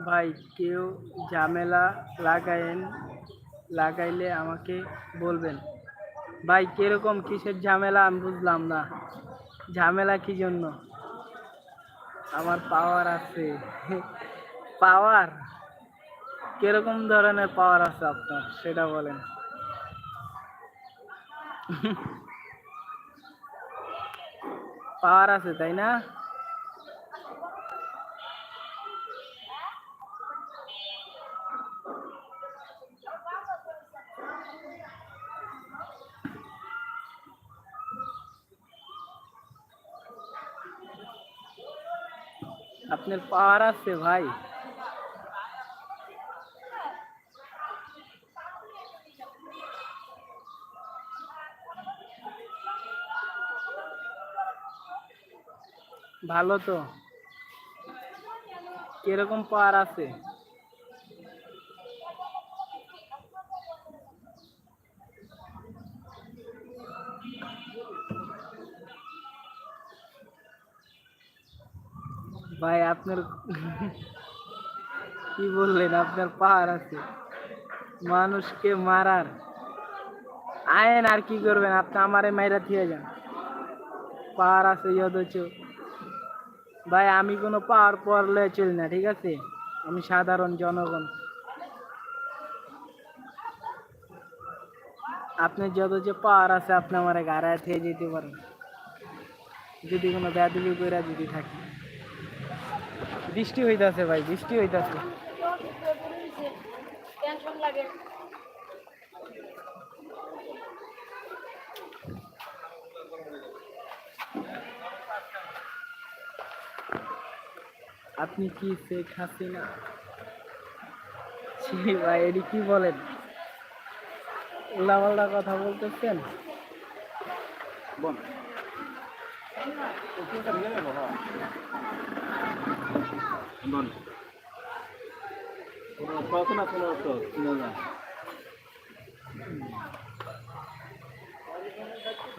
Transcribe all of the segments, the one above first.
ভাই কেউ ঝামেলা লাগাইলে আমাকে বলবেন। ভাই কিরকম কিসের ঝামেলা আমি বুঝলাম না। ঝামেলা কি জন্য? আমার পাওয়ার আছে। পাওয়ার? কিরকম ধরনের পাওয়ার আছে আপনার সেটা বলেন। পাওয়ার আছে তাই না? আপনার পাওয়ার আছে ভাই? ভালো তো। কিরকম পাওয়ার আছে? ভাই আপনার কি বললেন আপনার পাওয়ার আছে মানুষকে মারার? আয়েন আর কি করবেন আপনি? আমারে মাইরা দিয়ে যান। পাওয়ার আছে অথচ। ভাই আমি কোনো পাওয়ার পড়লে চলি না, ঠিক আছে? আমি সাধারণ জনগণ। আপনার যত যে পাওয়ার আছে আপনি আমার গাড়ায় থেকে যেতে পারেন যদি কোনো ব্যাধি করে যদি থাকি। বৃষ্টি হইতাছে ভাই, বৃষ্টি হইতাছে। আপনি কি শেখ হাসিনা? ছি ভাই, এটি কি বলেন? উল্লাপাল্টা কথা বলতেছেন।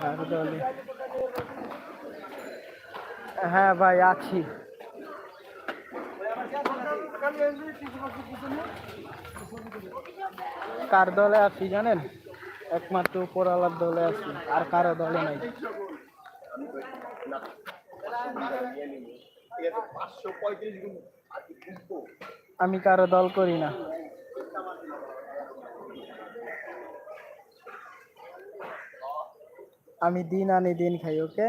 আর দলে হ্যাঁ ভাই আছি। কার দলে আছি জানেন? একমাত্র উপরওয়ালার দলে আছি, আর কারো দলে নাই। আমি কারো দল করি না। আমি দিন আনি দিন খাই, ওকে?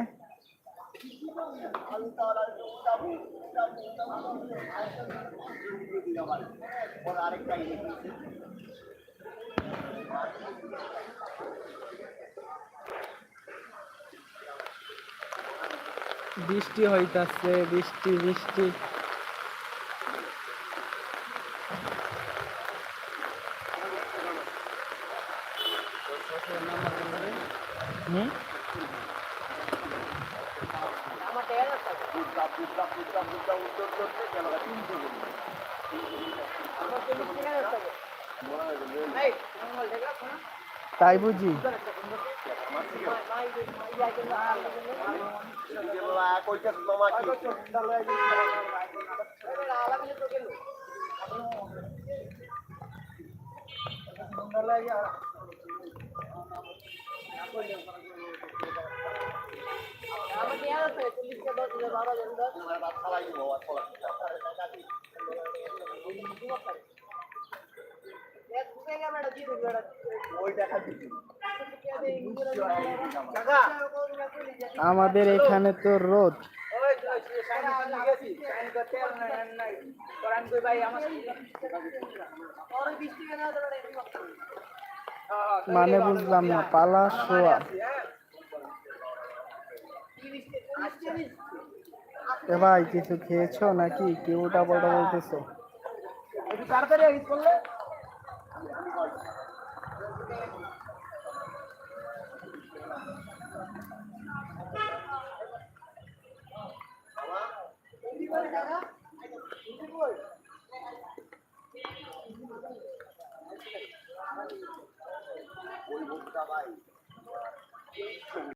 বৃষ্টি হইতাছে, বৃষ্টি বৃষ্টি। হুম, তাই বুঝি। আমাদের এখানে তো রোদ। মানে বুঝলাম না, পালা শোয়া। এ ভাই কিছু খেয়েছো নাকি? কি উল্টা পাল্টা বলতেছো?